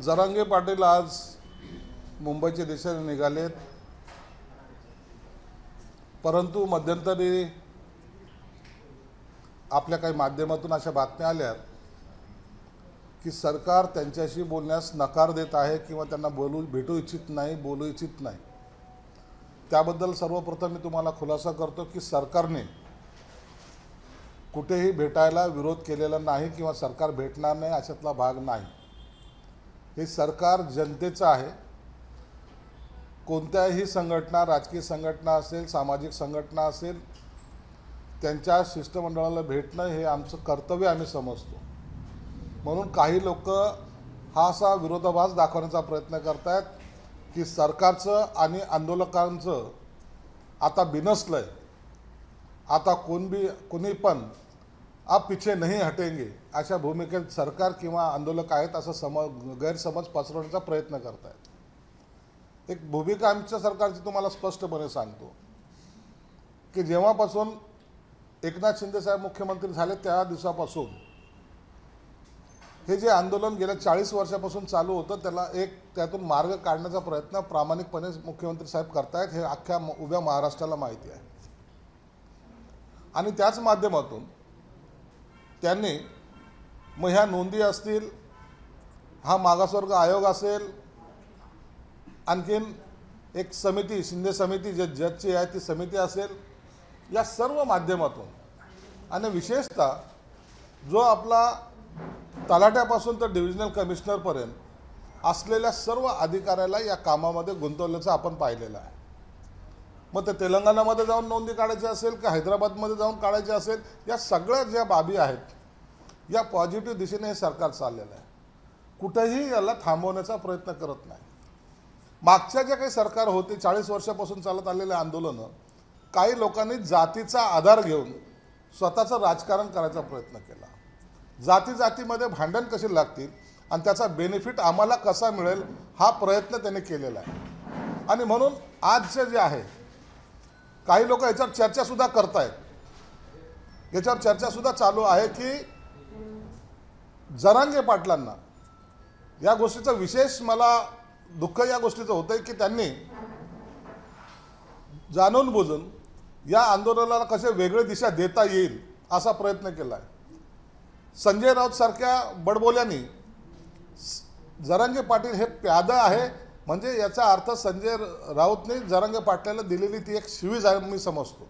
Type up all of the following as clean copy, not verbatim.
जरांगे पाटील आज मुंबईच्या दिशेने निघालेत, परंतु मध्यंतरी आपल्या काही माध्यमातून अशा बातम्या आल्या की सरकार त्यांच्याशी बोलण्यास नकार देत आहे किंवा त्यांना भेटू इच्छित नाही, बोलू इच्छित नाही। त्याबद्दल सर्वप्रथम मी तुम्हाला खुलासा करतो की सरकारने कुठेही भेटायला विरोध केलेला नाही किंवा सरकार भेटणार नाही अशातला भाग नाही। हे सरकार जनतेचं आहे। कोणत्याही संघटना, राजकीय संघटना असेल, सामाजिक संघटना असेल, त्यांच्या शिष्टमंडळाला भेटणं हे आमचं कर्तव्य आम्ही समजतो। म्हणून काही लोक हा असा विरोधाभास दाखवण्याचा प्रयत्न करतात की सरकारचं आणि आंदोलकांचं आता बिनसलंय, आता कोणी पण आप पीछे नहीं हटेंगे अशा भूमिकेत सरकार किंवा आंदोलक आहेत असं गैरसमज पसरवण्याचा प्रयत्न करतात। एक भूमिका आमच्या सरकारची तुम्हाला स्पष्टपणे सांगतो की जेव्हापासून एकनाथ शिंदे साहेब मुख्यमंत्री झाले त्या दिवसापासून हे जे आंदोलन गेल्या 40 वर्षापासून चालू होतं त्यातून मार्ग काढण्याचा प्रयत्न प्रामाणिकपणे मुख्यमंत्री साहेब करतायत हे अख्ख्या उभ्या महाराष्ट्राला माहिती आहे। आणि त्याच माध्यमातून त्यांनी मग ह्या नोंदी असतील, हा मागासवर्ग आयोग असेल, आणखीन एक समिती, शिंदे समिती जे जजची आहे ती समिती असेल, या सर्व माध्यमातून आणि विशेषतः जो आपला तलाट्यापासून तर डिव्हिजनल कमिशनरपर्यंत असलेल्या सर्व अधिकाऱ्याला या कामामध्ये गुंतवल्याचं आपण पाहिलेलं आहे। मग ते तेलंगणामध्ये जाऊन नोंदी काढायची असेल की हैदराबादमध्ये जाऊन काढायची असेल, या सगळ्या ज्या बाबी आहेत या पॉझिटिव्ह दिशेने हे सरकार चाललेलं आहे। कुठेही याला थांबवण्याचा प्रयत्न करत नाही। मागच्या ज्या काही सरकार होती 40 वर्षापासून चालत आलेले आंदोलनं, काही लोकांनी जातीचा आधार घेऊन स्वतःचं राजकारण करायचा प्रयत्न केला। जातीमध्ये भांडण कसे लागतील आणि त्याचा बेनिफिट आम्हाला कसा मिळेल हा प्रयत्न त्यांनी केलेला आहे। आणि म्हणून आजचे जे आहे काही लोक याच्यावर चर्चासुद्धा करतायत, याच्यावर चर्चासुद्धा चालू आहे की जरांगे पाटलांना या गोष्टीचं विशेष मला दुःख या गोष्टीचं होतंय की त्यांनी जाणून बुजून या आंदोलनाला कसे वेगळी दिशा देता येईल असा प्रयत्न केला आहे। संजय राऊत सारख्या बडबोल्यांनी जरांगे पाटील हे प्यादं आहे म्हणजे याचा अर्थ संजय राऊतने जरांगे पाटलाला दिलेली ती एक शिवीज आहे मी समजतो,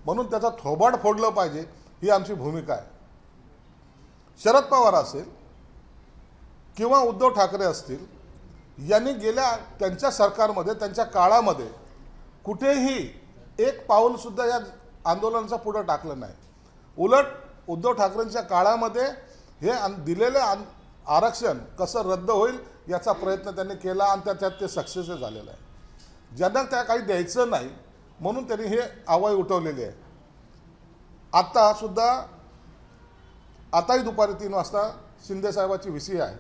म्हणून त्याचा थोबाड फोडलं पाहिजे ही आमची भूमिका आहे। शरद पवार असेल किंवा उद्धव ठाकरे असतील, यांनी गेल्या त्यांच्या सरकारमध्ये त्यांच्या काळामध्ये कुठेही एक पाऊलसुद्धा या आंदोलनाचा पुढे टाकलं नाही। उलट उद्धव ठाकरेंच्या काळामध्ये हे दिलेले आरक्षण कसं रद्द होईल याचा प्रयत्न त्यांनी केला आणि त्याच्यात ते सक्सेस झालेलं आहे। ज्यांना त्या काही द्यायचं नाही म्हणून त्यांनी हे आवाज उठवलेली आहे। आताही दुपारी 3 वाजता शिंदे साहेबाची VC आहे।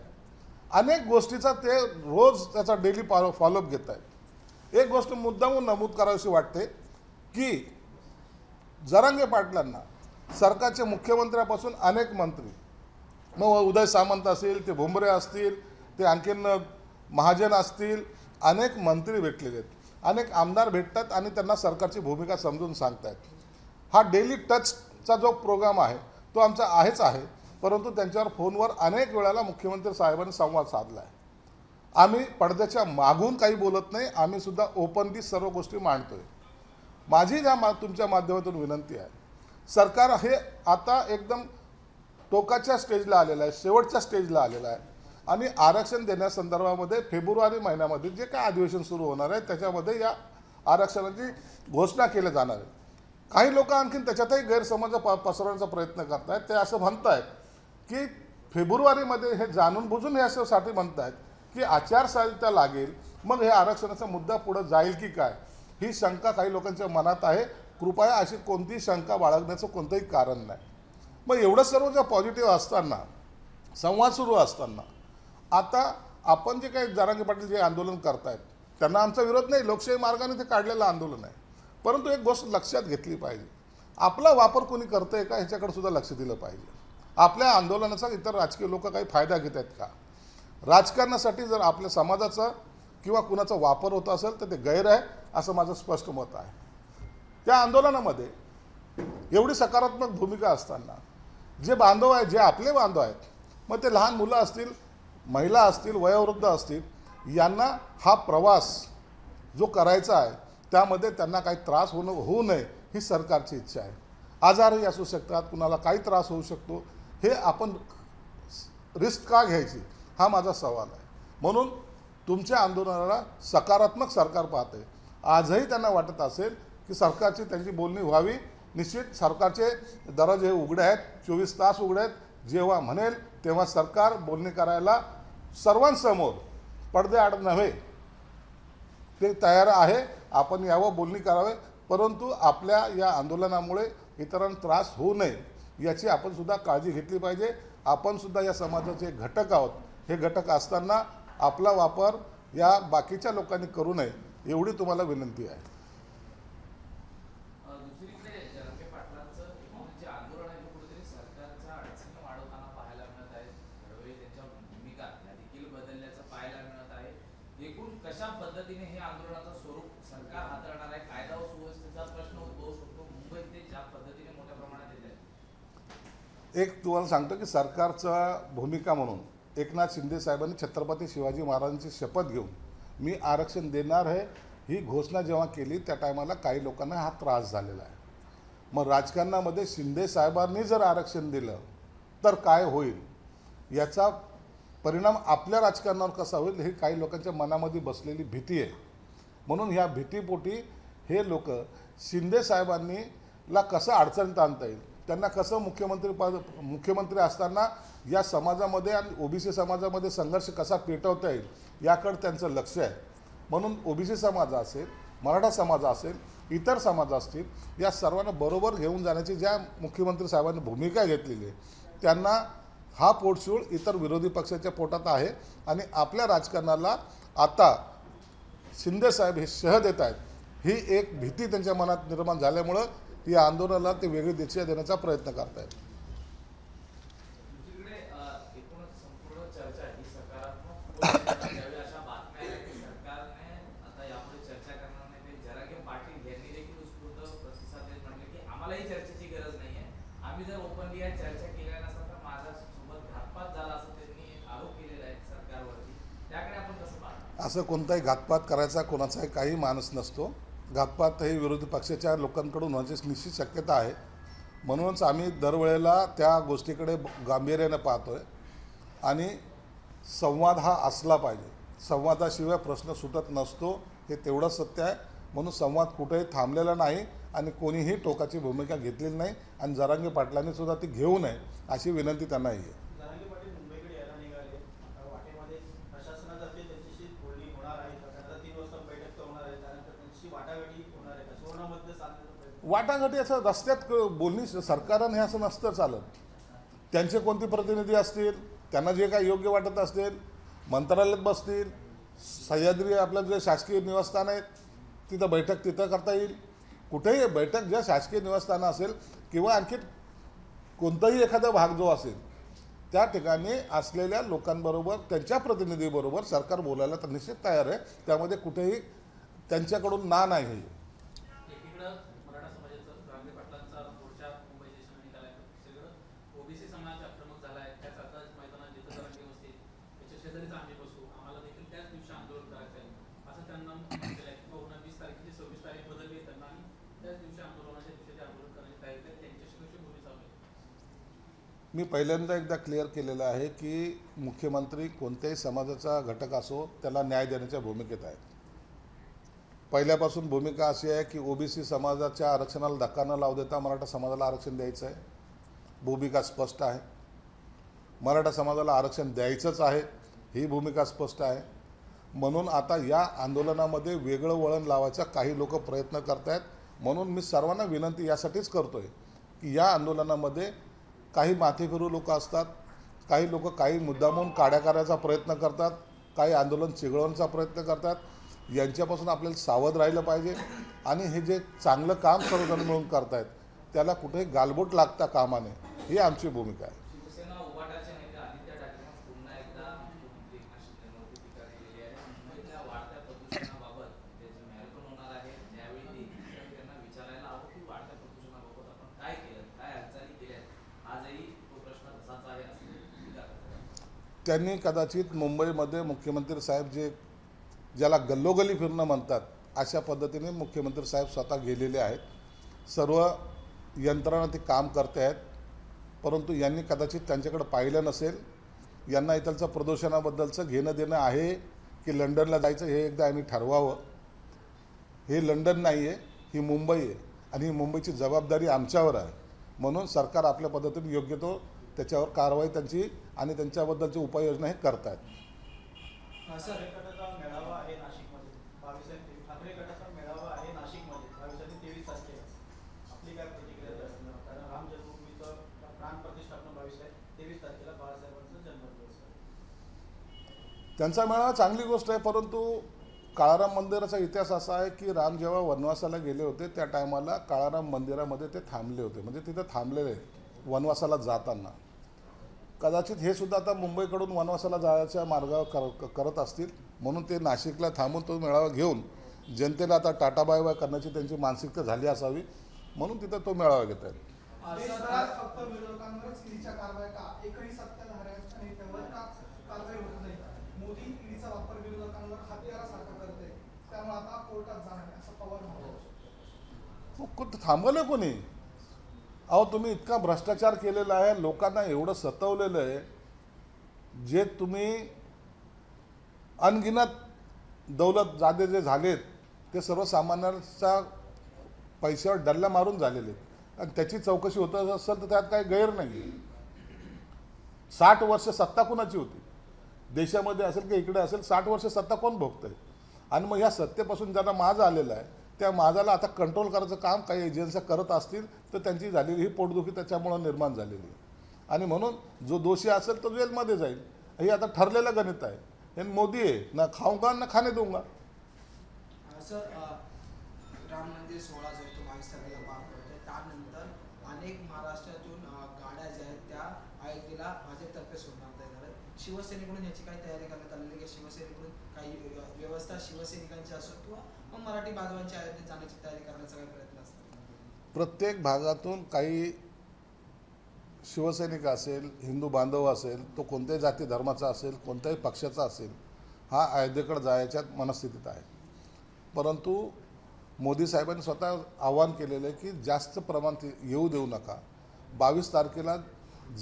अनेक गोष्टीचा ते रोज त्याचा डेली फॉलोअप घेत आहेत। एक गोष्ट मुद्दामून नमूद करावीशी वाटते की जरांगे पाटलांना सरकारचे मुख्यमंत्र्यापासून अनेक मंत्री, मग उदय सामंत असतील, ते भुमरे असतील, ते आणखीन महाजन असतील, अनेक मंत्री भेटलेले आहेत, अनेक आमदार भेटतात आणि त्यांना सरकारची भूमिका समजून सांगतात। हा डेली टचचा जो प्रोग्राम आहे तो आमचा आहेच आहे, परंतु त्यांच्यावर फोनवर अनेक वेळेला मुख्यमंत्री साहेबांनी संवाद साधला आहे। आम्ही पडद्याच्या मागून काही बोलत नाही, आम्ही सुद्धा ओपनली सर्व गोष्टी मांडतोय। माझी तुमच्या माध्यमातून विनंती आहे, सरकार हे आता एकदम टोकाच्या स्टेजला आलेलं आहे, शेवटच्या स्टेजला आलेलं आहे आणि आरक्षण देण्यासंदर्भामध्ये फेब्रुवारी महिन्यामध्ये जे काय अधिवेशन सुरू होणार आहे त्याच्यामध्ये या आरक्षणाची घोषणा केली जाणार आहे। काही लोक आणखीन त्याच्यातही गैरसमज पसरवण्याचा प्रयत्न करत आहेत। ते असं म्हणत आहेत की फेब्रुवारीमध्ये हे जाणून बुजून हे अशासाठी म्हणत आहेत की आचारसंहिता लागेल, मग हे आरक्षणाचा मुद्दा पुढे जाईल की काय, ही शंका काही लोकांच्या मनात आहे। कृपया अशी कोणतीही शंका बाळगण्याचं कोणतंही कारण नाही। मग एवढं सर्व जे पॉझिटिव्ह असताना, संवाद सुरू असताना, आता आपण जे काही जरांगे पाटील जे आंदोलन करतायत त्यांना आमचा विरोध नाही, लोकशाही मार्गाने ते काढलेलं आंदोलन आहे। परंतु एक गोष्ट लक्षात घेतली पाहिजे, आपला वापर कोणी करतंय का ह्याच्याकडे सुद्धा लक्ष दिलं पाहिजे। आपल्या आंदोलनाचा इतर राजकीय लोक काही फायदा घेत आहेत का? राजकारणासाठी जर आपल्या समाजाचा किंवा कुणाचा वापर होत असेल तर ते गैर आहे असं माझं स्पष्ट मत आहे. त्या आंदोलनामध्ये एवढी सकारात्मक भूमिका असताना जे बांधव आहेत, जे आपले बांधव आहेत, मग ते लहान मुलं असतील, महिला असतील, वयोवृद्ध असतील, यांना हा प्रवास जो करायचा आहे त्यामध्ये त्यांना काही त्रास होऊ नये ही सरकारची इच्छा आहे. आजारही असू शकतात, कुणाला काही त्रास होऊ शकतो, हे आपण रिस्क का घ्यायची हा माझा सवाल आहे. म्हणून तुमच्या आंदोलनाला सकारात्मक सरकार पाहते. आजही त्यांना वाटत असेल की सरकारची त्यांची बोलणी व्हावी. निश्चित सरकारचे दरवाजे उघडे आहेत, 24 तास उघडे आहेत. जेव्हा म्हणेल तेव्हा सरकार बोलणी करायला सर्वांसमोर पडद्याआड नव्हे ते तयार आहे. आपण यावं, बोलणी करावे, परंतु आपल्या या आंदोलनामुळे इतरांना त्रास होऊ नये याची आपण सुद्धा काळजी घेतली पाहिजे. आपण सुद्धा या समाजाचे घटक आहोत. हे घटक असताना आपला वापर या बाकीच्या लोकांनी करू नये एवढी तुम्हाला विनंती आहे. दुसरीकडे जरांगे पाटलांचं जे आंदोलन आहे ते कुठेतरी सरकारच्या अडचणी वाढवताना पाहायला मिळत आहे. वेळोवेळी त्यांच्या भूमिका या देखील बदलण्याचं पाहायला मिळत आहे. एकूण कशा पद्धतीने हे आंदोलनाचं स्वरूप सरकार हाताळणार आहे, कायदा व सुव्यवस्थेचा प्रश्न उद्भवू शकतो. मुंबईत ते ज्या पद्धतीने मोठ्या प्रमाणात येत आहे. एक तुम्हाला सांगतो की सरकारचा भूमिका म्हणून एकनाथ शिंदे साहेबांनी छत्रपती शिवाजी महाराजांची शपथ घेऊन मी आरक्षण देणार आहे ही घोषणा जेव्हा केली त्या टायमाला काही लोकांना हा त्रास झालेला आहे. मग राजकारणामध्ये शिंदे साहेबांनी जर आरक्षण दिलं तर काय होईल, याचा परिणाम आपल्या राजकारणावर कसा होईल हे काही लोकांच्या मनामध्ये बसलेली भीती आहे. म्हणून ह्या भीतीपोटी हे लोक शिंदे साहेबांनी ला कसं अडचणीत आणता येईल, त्यांना कसं मुख्यमंत्री असताना या समाजामध्ये आणि ओबीसी समाजामध्ये संघर्ष कसा पेटवता येईल याकडे त्यांचं लक्ष आहे. म्हणून ओबीसी समाज असेल, मराठा समाज असेल, इतर समाज असतील, या सर्वांना बरोबर घेऊन जाण्याची ज्या मुख्यमंत्री साहेबांनी भूमिका घेतलेली आहे त्यांना हा पोटशूळ इतर विरोधी पक्षाच्या पोटात आहे. आणि आपल्या राजकारणाला आता शिंदे साहेब हे शह देत आहेत ही एक भीती त्यांच्या मनात निर्माण झाल्यामुळं या आंदोलनाला ते वेगळी दिशा देण्याचा प्रयत्न करत आहेत. दुसरीकडे एकूणच संपूर्ण चर्चा ही सकारात्मक त्यावेळी अशा बातम्या आल्या की सरकारने आता यापुढे चर्चा करणार नाही. ते जरांगे पाटील यांनी देखील उत्स्फूर्त प्रतिसाद देत म्हटले की आम्हालाही चर्चेची गरज नाहीये, आम्ही जर ओपनली या चर्चा केल्या नसता तर माझ्यासोबत घातपात झाला असं त्यांनी आरोप केलेला आहे सरकारवरती. त्याकडे आपण कसं पाहतो? असं कोणताही घातपात करायचा कोणाचाही काही मानस नसतो. घातपात हे विरोधी पक्षाच्या लोकांकडून होण्याची निश्चित शक्यता आहे. म्हणूनच आम्ही दरवेळेला त्या गोष्टीकडे गांभीर्याने पाहतो आहे. आणि संवाद हा असला पाहिजे, संवादाशिवाय प्रश्न सुटत नसतो हे तेवढं सत्य आहे. म्हणून संवाद कुठेही थांबलेला नाही आणि कोणीही टोकाची भूमिका घेतलेली नाही आणि जरांगे पाटलांनी सुद्धा ती घेऊ नये अशी विनंती त्यांना आहे. जरांगे पाटील मुंबईकडे यायला निघाले. आता वाटेमध्ये प्रशासनातर्फे त्यांच्याशी बोलणी होणार आहे का? आता 3 वाजता बैठक होणार आहे, त्यानंतर त्यांची वाटाघाटी होणार आहे का? सुवर्णामध्ये साधण्याचा प्रयत्न. वाटाघाटी असं रस्त्यात बोलणी सरकारने असं नसतं चालत. त्यांचे कोणते प्रतिनिधी असतील, त्यांना जे काही योग्य वाटत असेल मंत्रालयात बसतील, सह्याद्री आपलं जे शासकीय निवासस्थान आहे तिथं बैठक तिथं करता येईल. कुठेही बैठक ज्या शासकीय निवासस्थानं असेल किंवा आणखी कोणताही एखादा भाग जो असेल त्या ठिकाणी असलेल्या लोकांबरोबर त्यांच्या प्रतिनिधीबरोबर सरकार बोलायला तर निश्चित तयार आहे. त्यामध्ये कुठेही त्यांच्याकडून ना नाही. एकीकडं मराठा समाजाचा जरांगे पाटलांचा मोर्चा मुंबई स्टेशनला निघाला आहे, दुसरीकडं ओबीसी समाज आक्रमक झाला आहे. त्याच आताच मैदानात जिथं जरांगे बसतील त्याच्या शेजारीच आम्ही बसू, आम्हाला देखील त्याच दिवशी आंदोलन करायचं आहे असं त्यांना म्हटलेलं आहे. किंवा 29 तारखेची 26 तारीख बदलली त्यांना आणि त्याच दिवशी आंदोलनाच्या दिवशी ते आंदोलन करण्याची तयारी आहे. त्यांच्याशी कशी भूमी चालू आहे? मी पहिल्यांदा एकदा क्लिअर केलेलं आहे की मुख्यमंत्री कोणत्याही समाजाचा घटक असो त्याला न्याय देण्याच्या भूमिकेत आहेत. पहिल्यापासून भूमिका अशी आहे की ओबीसी समाजाच्या आरक्षणाला धक्का न लावू देता मराठा समाजाला आरक्षण द्यायचं आहे. भूमिका स्पष्ट आहे. मराठा समाजाला आरक्षण द्यायचंच आहे ही भूमिका स्पष्ट आहे. म्हणून आता या आंदोलनामध्ये वेगळं वळण लावायचा काही लोक प्रयत्न करत आहेत. म्हणून मी सर्वांना विनंती यासाठीच करतो आहे की या आंदोलनामध्ये काही माथेफिरू लोक असतात, काही लोक काही मुद्दामून काड्या करायचा प्रयत्न करतात, काही आंदोलन चिघळवण्याचा प्रयत्न करतात. यांच्यापासून आपल्याला सावध राहिलं पाहिजे आणि हे जे चांगलं काम सर्वजण मिळून करतायत त्याला कुठेही गालबोट लागता कामा नये ही आमची भूमिका आहे. शिवसेना उभाटाचे नेते आदित्य ठाकरे पुन्हा एकदा मुख्यमंत्री त्यांनी कदाचित मुंबईमध्ये मुख्यमंत्री साहेब ज्याला गल्लोगल्ली फिरणं म्हणतात अशा पद्धतीने मुख्यमंत्री साहेब स्वतः गेलेले आहेत. सर्व यंत्रणा ते काम करते आहेत, परंतु यांनी कदाचित त्यांच्याकडे पाहिलं नसेल. यांना इथलचं प्रदूषणाबद्दलचं घेणं देणं आहे की लंडनला जायचं हे एकदा यांनी ठरवावं. हे लंडन नाही आहे, ही मुंबई आहे आणि ही मुंबईची जबाबदारी आमच्यावर आहे. म्हणून सरकार आपल्या पद्धतीने योग्य तो त्याच्यावर कारवाई त्यांची आणि त्यांच्याबद्दलची उपाययोजना हे करतायत. ठाकरे गटाचा मेळावा आहे नाशिकमध्ये 22 आणि 23. ठाकरे गटाचा मेळावा आहे नाशिकमध्ये 22 आणि 23 तारखेला. आपली काय प्रतिक्रिया आहे? कारण राम जन्मभूमीचं प्राण प्रतिष्ठापना 22 आहे, 23 तारखेला बाळासाहेबांचा जन्मदिवस आहे. त्यांचा मेळावा चांगली गोष्ट आहे, परंतु काळाराम मंदिराचा इतिहास असा आहे की राम जेव्हा वनवासाला गेले होते त्या टायमाला काळाराम मंदिरामध्ये ते थांबले होते, म्हणजे तिथे थांबलेले वनवासाला जाताना. कदाचित हे सुद्धा आता मुंबईकडून वनवासाला जायच्या मार्गावर करत असतील, म्हणून ते नाशिकला थांबून तो मेळावा घेऊन जनतेला आता टाटा बाय बाय करण्याची त्यांची मानसिकता झाली असावी, म्हणून तिथं तो मेळावा घेत आहेत. देशभरात फक्त विरोधकांवरच ईडीच्या कारवाया का? एकही सत्ताधाऱ्यांच्या नेत्यावर का कारवाई होत नाही? मोदी ईडीचा वापर विरोधकांवर हत्यारासारखा करते, त्यामुळे आता कोर्टात जाणार आहे असं पवार म्हणाले. थांबवलं कोणी? अहो, तुम्ही इतका भ्रष्टाचार केलेला आहे, लोकांना एवढं सतवलेलं आहे, जे तुम्ही अनगिनत दौलत जादे जे झालेत ते सर्वसामान्यांच्या पैशावर डल्ला मारून झालेले आहेत आणि त्याची चौकशी होत असेल तर त्यात काही गैर नाही. 60 वर्ष सत्ता कोणाची होती देशामध्ये असेल की इकडे असेल, 60 वर्ष सत्ता कोण भोगतंय? आणि मग ह्या सत्तेपासून ज्यांना माज आलेला आहे त्या माजाला आता कंट्रोल करायचं काम काही एजन्स्या करत असतील तर त्यांची झालेली ही पोटदुखी त्याच्यामुळं निर्माण झालेली आहे. आणि म्हणून जो दोषी असेल तो जेलमध्ये जाईल, हे आता ठरलेलं गणित आहे. हे मोदी आहे, ना खाऊंगा ना खाणे दूंगा. सर, राम मंदिर सोहळा जो आहे तो 22 तारखेला पार पडतोय. त्यानंतर अनेक महाराष्ट्रातून गाड्या ज्या आहेत त्या अयोध्येला भाजपतर्फे सोडण्यात येणार आहेत. शिवसेनेकडून याची काही तयारी करण्यात आलेली आहे? शिवसेनेकडून काही व्यवस्था शिवसैनिकांची असो किंवा मग मराठी बांधवांच्या अयोध्येत जाण्याची तयारी करण्याचा काही प्रयत्न असतात? प्रत्येक भागातून काही शिवसैनिक असेल, हिंदू बांधव असेल, तो कोणत्याही जाती धर्माचा असेल, कोणत्याही पक्षाचा असेल, हा अयोध्येकडे जायच्या मनस्थितीत आहे. परंतु मोदी साहेबांनी स्वतः आवाहन केलेलं आहे की जास्त प्रमाणात येऊ देऊ नका. 22 तारखेला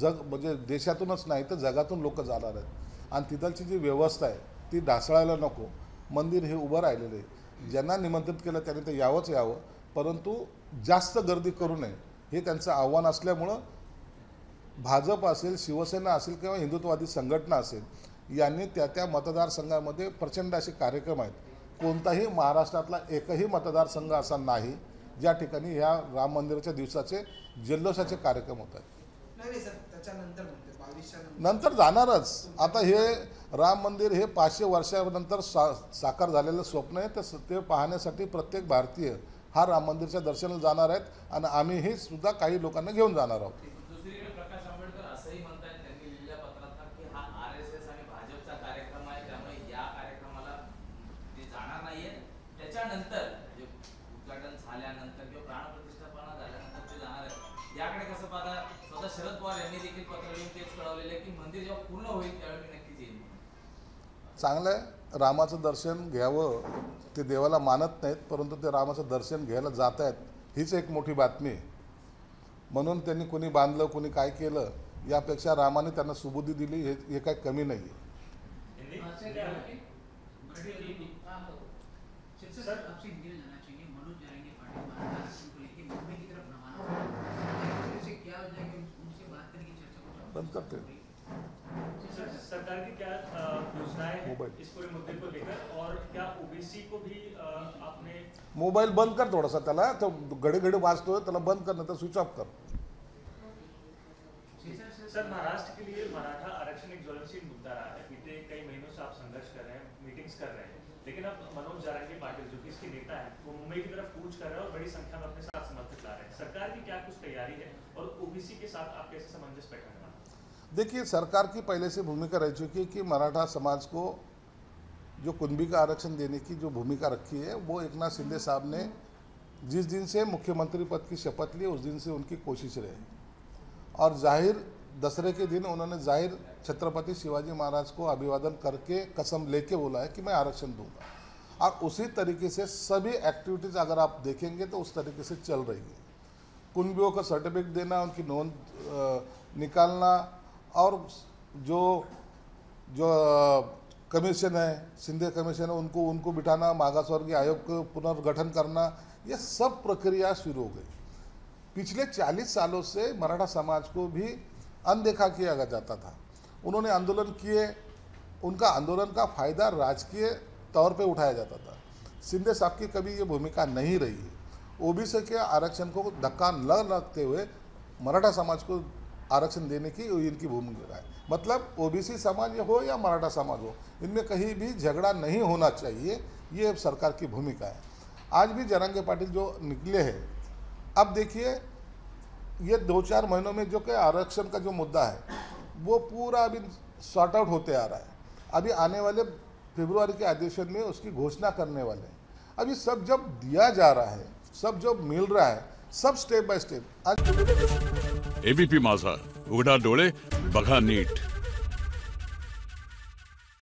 म्हणजे देशातूनच नाही तर जगातून लोक जाणार आहेत आणि तिथलची जी व्यवस्था आहे ती ढासळायला नको. मंदिर हे उभं राहिलेलं आहे, ज्यांना निमंत्रित केलं त्यांनी ते यावंच यावं, परंतु जास्त गर्दी करू नये हे त्यांचं आव्हान असल्यामुळं भाजप असेल, शिवसेना असेल किंवा हिंदुत्ववादी संघटना असेल, यांनी त्या मतदारसंघामध्ये प्रचंड असे कार्यक्रम आहेत. कोणताही महाराष्ट्रातला एकही मतदारसंघ असा नाही ज्या ठिकाणी ह्या राम मंदिराच्या दिवसाचे जल्लोषाचे कार्यक्रम होत आहेत. नाही सर, त्याच्यानंतर म्हणते 22च्या नंतर जाणारच. आता हे राम मंदिर हे 500 वर्षानंतर साकार झालेलं स्वप्न आहे, तर ते पाहण्यासाठी प्रत्येक भारतीय हा राम मंदिरच्या दर्शनाला जाणार आहेत आणि आम्हीही सुद्धा काही लोकांना घेऊन जाणार आहोत. दुसरीकडे प्रकाश आंबेडकर असंही म्हणतायत त्यांनी लिहिलेल्या पत्रात की हा RSS आणि भाजपचा कार्यक्रम आहे, त्यामुळे या कार्यक्रमाला ते जाणार नाहीये. त्याच्यानंतर म्हणजे उद्घाटन झाल्यानंतर किंवा प्राणप्रतिष्ठापना झाल्यानंतर ते जाणार आहे. याकडे कसं पाहता? स्वतः शरद पवार यांनी देखील पत्र लिहून तेच कळवलेलं आहे की मंदिर जेव्हा पूर्ण होईल त्यावेळी मी नक्कीच येईल. चांगलं आहे, रामाचं दर्शन घ्यावं. ते देवाला मानत नाहीत, परंतु ते रामाचं दर्शन घ्यायला जात आहेत, हीच एक मोठी बातमी आहे. म्हणून त्यांनी कोणी बांधलं कोणी काय केलं यापेक्षा रामाने त्यांना सुबुद्धी दिली हे काही कमी नाही आहे. सर आपसे हिंदी में जानना चाहिए, मनोज जाएंगे पार्टी मराठा आरक्षण को लेकर मुंबई की तरफ रवाना हो से क्या हो जाएगा, उनसे बात करने की चर्चा को बंद करते हैं। सरकार की क्या योजनाएं हैं मोबाइल। इस पूरे मुद्दे को लेकर, और क्या ओबीसी को भी आपने मोबाईल बंद कर थोडासा, त्याला तो घडी घडी वाजतोय, त्याला बंद कर, तर स्विच ऑफ कर. सर, महाराष्ट्र के लिए मराठा आरक्षण एक ज्वलनशील मुद्दा रहा है. बीते कई महीनों से आप संघर्ष कर रहे हैं, मीटिंग्स कर रहे हैं, लेकिन अब मनोज जारंगी पाटिल जो कि इसके नेता हैं वो मुंबई की तरफ कूच कर रहे हैं और बड़ी संख्या में अपने साथ समर्थक ला रहे हैं. सरकार की क्या कुछ तैयारी है और ओबीसी के साथ आप कैसे सामंजस्य बैठाने वाले हैं? देखिए, सरकार की पहले से भूमिका रह चुकी है कि मराठा समाज को जो कुंभी का आरक्षण देने की जो भूमिका रखी है वो एकनाथ शिंदे साहब ने जिस दिन से मुख्यमंत्री पद की शपथ ली उस दिन से उनकी कोशिश रही, और जाहिर दसरे के दिन उन्होंने जाहिर छत्रपति शिवाजी महाराज को अभिवादन करके कसम लेके बोला है कि मैं आरक्षण दूंगा। और उसी तरीके से सभी एक्टिविटीज़ अगर आप देखेंगे तो उस तरीके से चल रही है। कुंभियों को सर्टिफिकेट देना, उनकी नोंद निकालना, और जो जो कमीशन है, शिंदे कमीशन है, उनको बिठाना, मागासवर्गीय आयोग को पुनर्गठन करना, ये सब प्रक्रिया शुरू हो गई। पिछले 40 सालों से मराठा समाज को भी अनदेखा किया जाता था। उन्होंने आंदोलन किए, उनका आंदोलन का फायदा राजकीय तौर पे उठाया जाता था। शिंदे साहब की कभी ये भूमिका नहीं रही है। ओबीसी के आरक्षण को धक्का न लगते हुए मराठा समाज को आरक्षण देने की इनकी भूमिका है। मतलब ओबीसी समाज हो या मराठा समाज हो, इनमें कहीं भी झगड़ा नहीं होना चाहिए, ये सरकार की भूमिका है। आज भी जरांगे पाटिल जो निकले हैं, अब देखिए ये 2-4 महीनों में जो कि आरक्षण का जो मुद्दा है वो पूरा अभी सॉर्ट आउट होते आ रहा है। अभी आने वाले फरवरी के अधिवेशन में उसकी घोषणा करने वाले हैं। अभी सब जब दिया जा रहा है, सब जब मिल रहा है, सब स्टेप बाय स्टेप। एबीपी माझा, उघडा डोळे बघा नीट।